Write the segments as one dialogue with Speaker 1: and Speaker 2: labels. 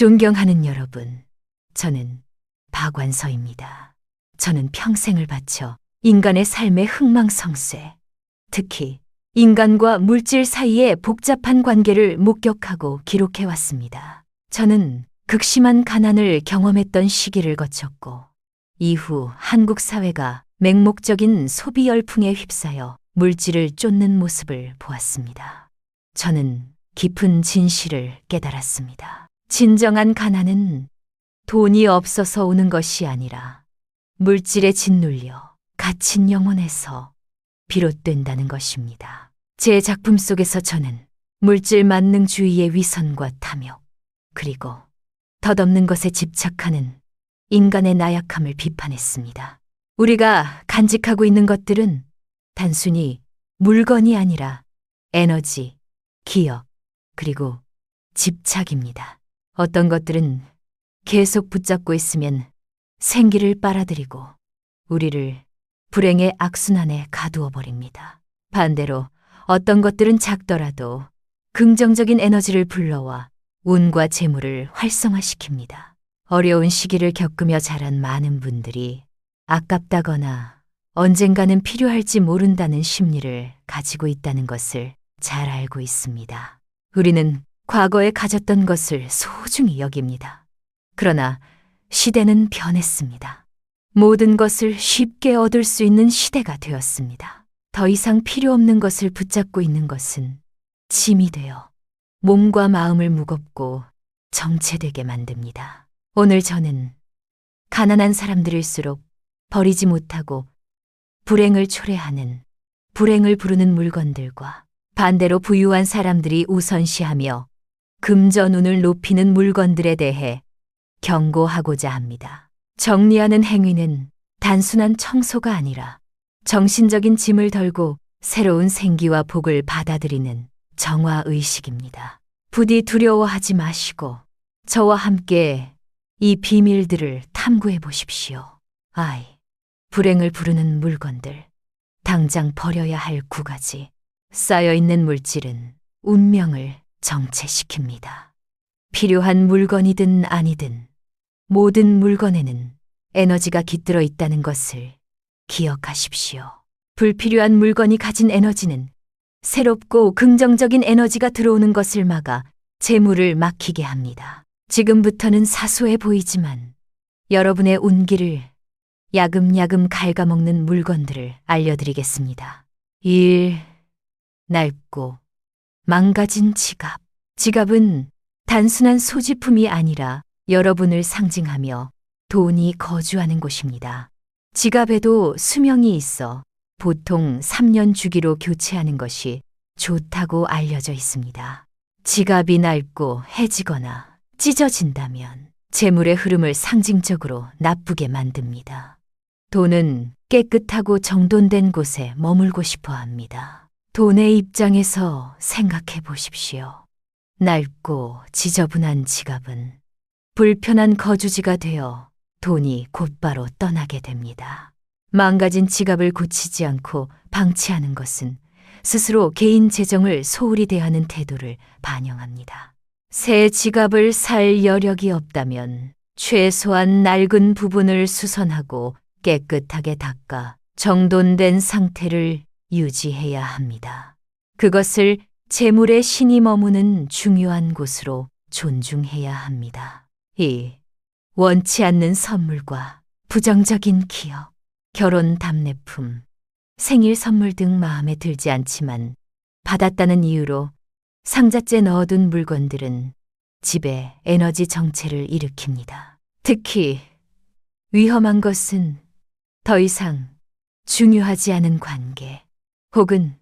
Speaker 1: 존경하는 여러분, 저는 박완서입니다. 저는 평생을 바쳐 인간의 삶의 흥망성쇠, 특히 인간과 물질 사이의 복잡한 관계를 목격하고 기록해왔습니다. 저는 극심한 가난을 경험했던 시기를 거쳤고, 이후 한국 사회가 맹목적인 소비 열풍에 휩싸여 물질을 쫓는 모습을 보았습니다. 저는 깊은 진실을 깨달았습니다. 진정한 가난은 돈이 없어서 오는 것이 아니라 물질에 짓눌려 갇힌 영혼에서 비롯된다는 것입니다. 제 작품 속에서 저는 물질 만능주의의 위선과 탐욕, 그리고 덧없는 것에 집착하는 인간의 나약함을 비판했습니다. 우리가 간직하고 있는 것들은 단순히 물건이 아니라 에너지, 기억, 그리고 집착입니다. 어떤 것들은 계속 붙잡고 있으면 생기를 빨아들이고 우리를 불행의 악순환에 가두어 버립니다. 반대로 어떤 것들은 작더라도 긍정적인 에너지를 불러와 운과 재물을 활성화시킵니다. 어려운 시기를 겪으며 자란 많은 분들이 아깝다거나 언젠가는 필요할지 모른다는 심리를 가지고 있다는 것을 잘 알고 있습니다. 우리는 과거에 가졌던 것을 소중히 여깁니다. 그러나 시대는 변했습니다. 모든 것을 쉽게 얻을 수 있는 시대가 되었습니다. 더 이상 필요 없는 것을 붙잡고 있는 것은 짐이 되어 몸과 마음을 무겁고 정체되게 만듭니다. 오늘 저는 가난한 사람들일수록 버리지 못하고 불행을 초래하는, 불행을 부르는 물건들과 반대로 부유한 사람들이 우선시하며 금전운을 높이는 물건들에 대해 경고하고자 합니다. 정리하는 행위는 단순한 청소가 아니라 정신적인 짐을 덜고 새로운 생기와 복을 받아들이는 정화의식입니다. 부디 두려워하지 마시고 저와 함께 이 비밀들을 탐구해 보십시오. 불행을 부르는 물건들, 당장 버려야 할 9가지. 쌓여있는 물질은 운명을 정체시킵니다. 필요한 물건이든 아니든 모든 물건에는 에너지가 깃들어 있다는 것을 기억하십시오. 불필요한 물건이 가진 에너지는 새롭고 긍정적인 에너지가 들어오는 것을 막아 재물을 막히게 합니다. 지금부터는 사소해 보이지만 여러분의 운기를 야금야금 갉아먹는 물건들을 알려드리겠습니다. 1. 낡고 망가진 지갑. 지갑은 단순한 소지품이 아니라 여러분을 상징하며 돈이 거주하는 곳입니다. 지갑에도 수명이 있어 보통 3년 주기로 교체하는 것이 좋다고 알려져 있습니다. 지갑이 낡고 해지거나 찢어진다면 재물의 흐름을 상징적으로 나쁘게 만듭니다. 돈은 깨끗하고 정돈된 곳에 머물고 싶어 합니다. 돈의 입장에서 생각해 보십시오. 낡고 지저분한 지갑은 불편한 거주지가 되어 돈이 곧바로 떠나게 됩니다. 망가진 지갑을 고치지 않고 방치하는 것은 스스로 개인 재정을 소홀히 대하는 태도를 반영합니다. 새 지갑을 살 여력이 없다면 최소한 낡은 부분을 수선하고 깨끗하게 닦아 정돈된 상태를 유지해야 합니다. 그것을 재물의 신이 머무는 중요한 곳으로 존중해야 합니다. 2. 원치 않는 선물과 부정적인 기억. 결혼 답례품, 생일 선물 등 마음에 들지 않지만 받았다는 이유로 상자째 넣어둔 물건들은 집에 에너지 정체를 일으킵니다. 특히 위험한 것은 더 이상 중요하지 않은 관계 혹은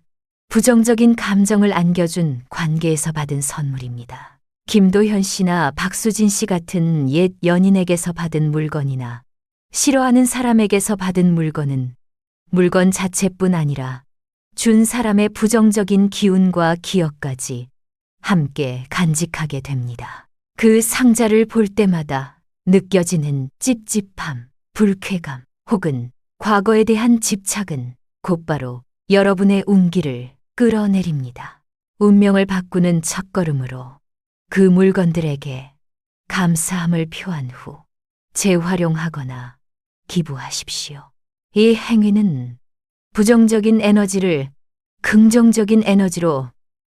Speaker 1: 부정적인 감정을 안겨준 관계에서 받은 선물입니다. 김도현 씨나 박수진 씨 같은 옛 연인에게서 받은 물건이나 싫어하는 사람에게서 받은 물건은 물건 자체뿐 아니라 준 사람의 부정적인 기운과 기억까지 함께 간직하게 됩니다. 그 상자를 볼 때마다 느껴지는 찝찝함, 불쾌감 혹은 과거에 대한 집착은 곧바로 여러분의 운기를 끌어내립니다. 운명을 바꾸는 첫걸음으로 그 물건들에게 감사함을 표한 후 재활용하거나 기부하십시오. 이 행위는 부정적인 에너지를 긍정적인 에너지로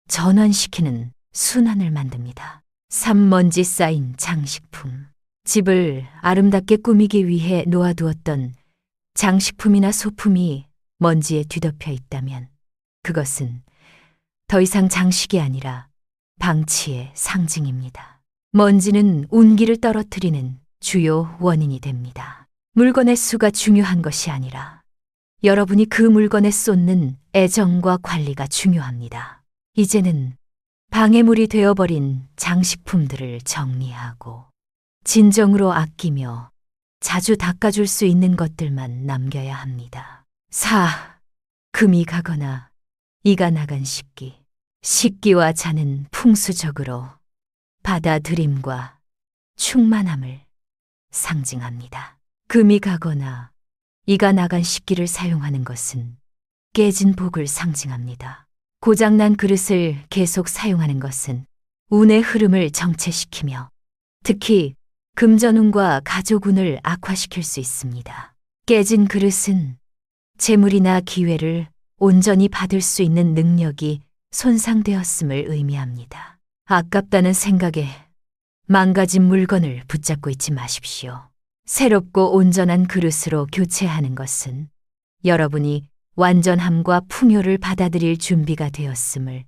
Speaker 1: 전환시키는 순환을 만듭니다. 산먼지 쌓인 장식품. 집을 아름답게 꾸미기 위해 놓아두었던 장식품이나 소품이 먼지에 뒤덮여 있다면 그것은 더 이상 장식이 아니라 방치의 상징입니다. 먼지는 운기를 떨어뜨리는 주요 원인이 됩니다. 물건의 수가 중요한 것이 아니라 여러분이 그 물건에 쏟는 애정과 관리가 중요합니다. 이제는 방해물이 되어버린 장식품들을 정리하고 진정으로 아끼며 자주 닦아줄 수 있는 것들만 남겨야 합니다. 4. 금이 가거나 이가 나간 식기. 식기와 잔은 풍수적으로 받아들임과 충만함을 상징합니다. 금이 가거나 이가 나간 식기를 사용하는 것은 깨진 복을 상징합니다. 고장난 그릇을 계속 사용하는 것은 운의 흐름을 정체시키며 특히 금전운과 가족운을 악화시킬 수 있습니다. 깨진 그릇은 재물이나 기회를 온전히 받을 수 있는 능력이 손상되었음을 의미합니다. 아깝다는 생각에 망가진 물건을 붙잡고 있지 마십시오. 새롭고 온전한 그릇으로 교체하는 것은 여러분이 완전함과 풍요를 받아들일 준비가 되었음을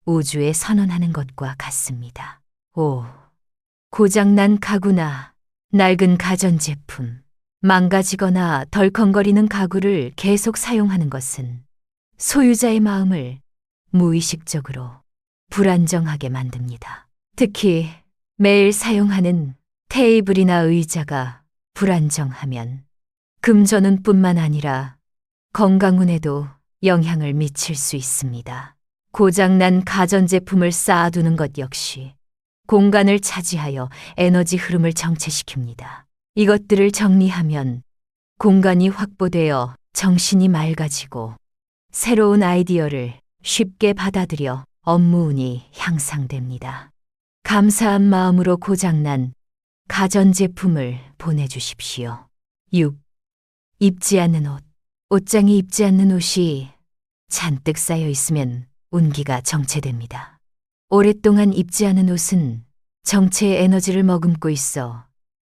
Speaker 1: 우주에 선언하는 것과 같습니다. 5. 고장난 가구나 낡은 가전제품, 망가지거나 덜컹거리는 가구를 계속 사용하는 것은 소유자의 마음을 무의식적으로 불안정하게 만듭니다. 특히 매일 사용하는 테이블이나 의자가 불안정하면 금전운뿐만 아니라 건강운에도 영향을 미칠 수 있습니다. 고장난 가전제품을 쌓아두는 것 역시 공간을 차지하여 에너지 흐름을 정체시킵니다. 이것들을 정리하면 공간이 확보되어 정신이 맑아지고 새로운 아이디어를 쉽게 받아들여 업무운이 향상됩니다. 감사한 마음으로 고장난 가전제품을 보내주십시오. 6. 입지 않는 옷. 옷장에 입지 않는 옷이 잔뜩 쌓여 있으면 운기가 정체됩니다. 오랫동안 입지 않은 옷은 정체의 에너지를 머금고 있어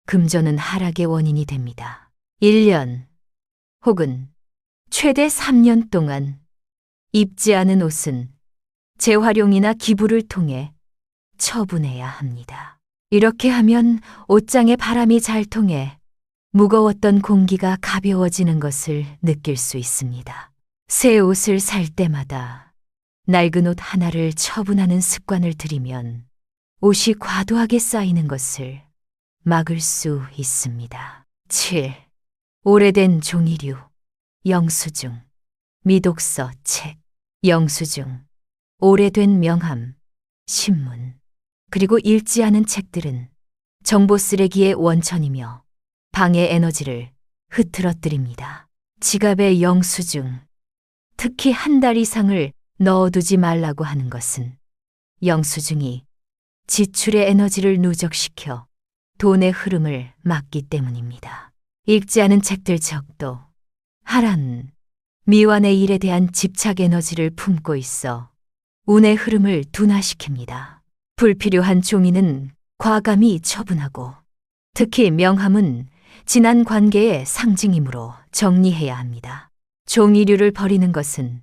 Speaker 1: 금전은 하락의 원인이 됩니다. 1년 혹은 최대 3년 동안 입지 않은 옷은 재활용이나 기부를 통해 처분해야 합니다. 이렇게 하면 옷장에 바람이 잘 통해 무거웠던 공기가 가벼워지는 것을 느낄 수 있습니다. 새 옷을 살 때마다 낡은 옷 하나를 처분하는 습관을 들이면 옷이 과도하게 쌓이는 것을 막을 수 있습니다. 7. 오래된 종이류, 영수증, 미독서 책, 영수증, 오래된 명함, 신문, 그리고 읽지 않은 책들은 정보 쓰레기의 원천이며 방해 에너지를 흐트러뜨립니다. 지갑에 영수증, 특히 한 달 이상을 넣어두지 말라고 하는 것은 영수증이 지출의 에너지를 누적시켜 돈의 흐름을 막기 때문입니다. 읽지 않은 책들 적도 하란, 미완의 일에 대한 집착 에너지를 품고 있어 운의 흐름을 둔화시킵니다. 불필요한 종이는 과감히 처분하고 특히 명함은 지난 관계의 상징이므로 정리해야 합니다. 종이류를 버리는 것은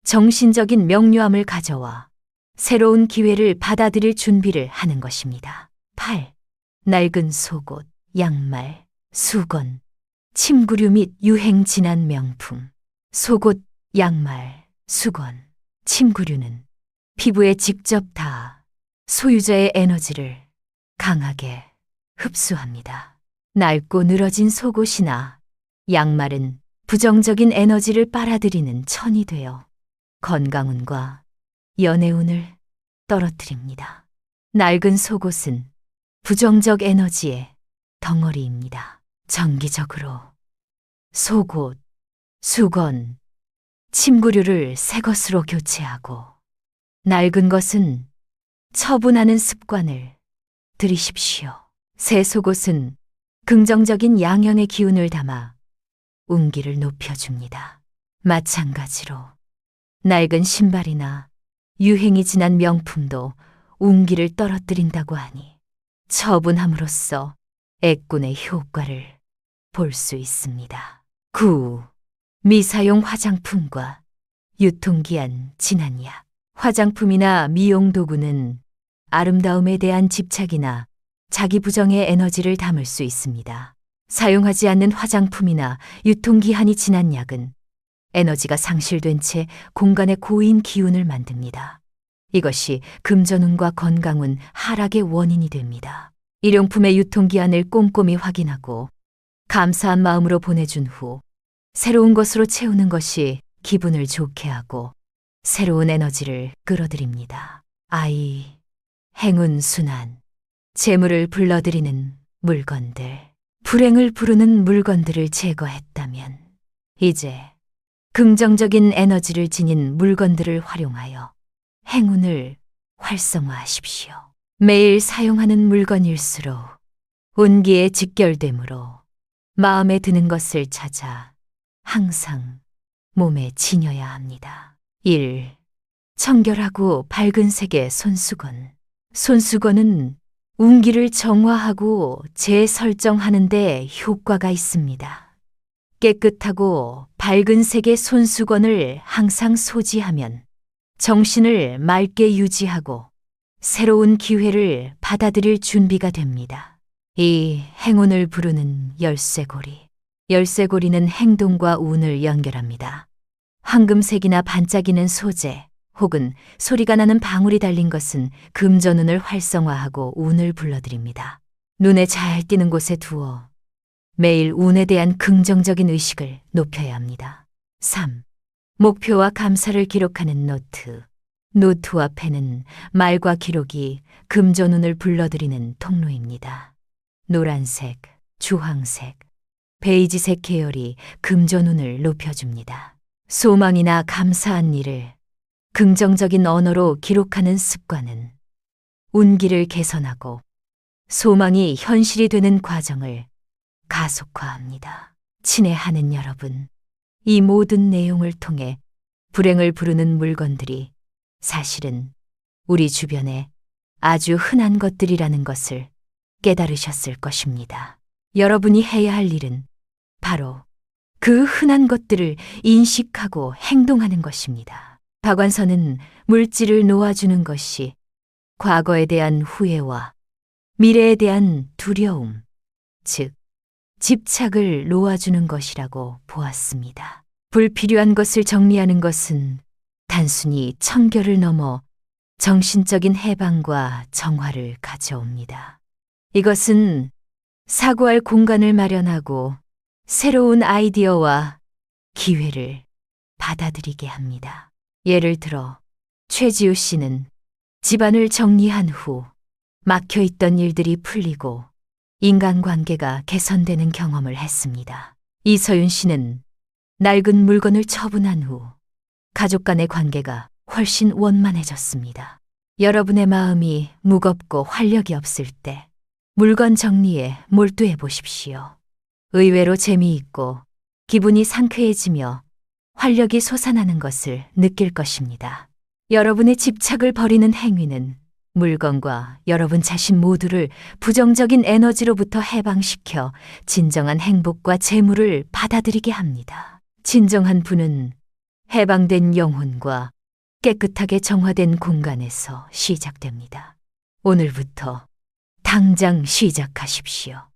Speaker 1: 정신적인 명료함을 가져와 새로운 기회를 받아들일 준비를 하는 것입니다. 8. 낡은 속옷, 양말, 수건, 침구류 및 유행 지난 명품. 속옷, 양말, 수건, 침구류는 피부에 직접 닿아 소유자의 에너지를 강하게 흡수합니다. 낡고 늘어진 속옷이나 양말은 부정적인 에너지를 빨아들이는 천이 되어 건강운과 연애운을 떨어뜨립니다. 낡은 속옷은 부정적 에너지의 덩어리입니다. 정기적으로 속옷, 수건, 침구류를 새 것으로 교체하고 낡은 것은 처분하는 습관을 들이십시오. 새 속옷은 긍정적인 양연의 기운을 담아 운기를 높여줍니다. 마찬가지로 낡은 신발이나 유행이 지난 명품도 운기를 떨어뜨린다고 하니 처분함으로써 애꾼의 효과를 볼 수 있습니다. 9. 미사용 화장품과 유통기한 지난 약. 화장품이나 미용 도구는 아름다움에 대한 집착이나 자기 부정의 에너지를 담을 수 있습니다. 사용하지 않는 화장품이나 유통기한이 지난 약은 에너지가 상실된 채 공간에 고인 기운을 만듭니다. 이것이 금전운과 건강운 하락의 원인이 됩니다. 일용품의 유통기한을 꼼꼼히 확인하고 감사한 마음으로 보내준 후 새로운 것으로 채우는 것이 기분을 좋게 하고 새로운 에너지를 끌어들입니다. 아이, 행운 순환, 재물을 불러들이는 물건들, 불행을 부르는 물건들을 제거했다면 이제 긍정적인 에너지를 지닌 물건들을 활용하여 행운을 활성화하십시오. 매일 사용하는 물건일수록 운기에 직결되므로 마음에 드는 것을 찾아 항상 몸에 지녀야 합니다. 1. 청결하고 밝은 색의 손수건. 손수건은 운기를 정화하고 재설정하는 데 효과가 있습니다. 깨끗하고 밝은 색의 손수건을 항상 소지하면 정신을 맑게 유지하고 새로운 기회를 받아들일 준비가 됩니다. 이 행운을 부르는 열쇠고리. 열쇠고리는 행동과 운을 연결합니다. 황금색이나 반짝이는 소재 혹은 소리가 나는 방울이 달린 것은 금전운을 활성화하고 운을 불러들입니다. 눈에 잘 띄는 곳에 두어 매일 운에 대한 긍정적인 의식을 높여야 합니다. 3. 목표와 감사를 기록하는 노트. 노트와 펜은 말과 기록이 금전운을 불러들이는 통로입니다. 노란색, 주황색, 베이지색 계열이 금전운을 높여줍니다. 소망이나 감사한 일을 긍정적인 언어로 기록하는 습관은 운기를 개선하고 소망이 현실이 되는 과정을 가속화합니다. 친애하는 여러분, 이 모든 내용을 통해 불행을 부르는 물건들이 사실은 우리 주변에 아주 흔한 것들이라는 것을 깨달으셨을 것입니다. 여러분이 해야 할 일은 바로 그 흔한 것들을 인식하고 행동하는 것입니다. 박완서는 물질을 놓아주는 것이 과거에 대한 후회와 미래에 대한 두려움, 즉 집착을 놓아주는 것이라고 보았습니다. 불필요한 것을 정리하는 것은 단순히 청결을 넘어 정신적인 해방과 정화를 가져옵니다. 이것은 사고할 공간을 마련하고 새로운 아이디어와 기회를 받아들이게 합니다. 예를 들어 최지우 씨는 집안을 정리한 후 막혀있던 일들이 풀리고 인간관계가 개선되는 경험을 했습니다. 이서윤 씨는 낡은 물건을 처분한 후 가족 간의 관계가 훨씬 원만해졌습니다. 여러분의 마음이 무겁고 활력이 없을 때 물건 정리에 몰두해 보십시오. 의외로 재미있고 기분이 상쾌해지며 활력이 솟아나는 것을 느낄 것입니다. 여러분의 집착을 버리는 행위는 물건과 여러분 자신 모두를 부정적인 에너지로부터 해방시켜 진정한 행복과 재물을 받아들이게 합니다. 진정한 부는 해방된 영혼과 깨끗하게 정화된 공간에서 시작됩니다. 오늘부터 당장 시작하십시오.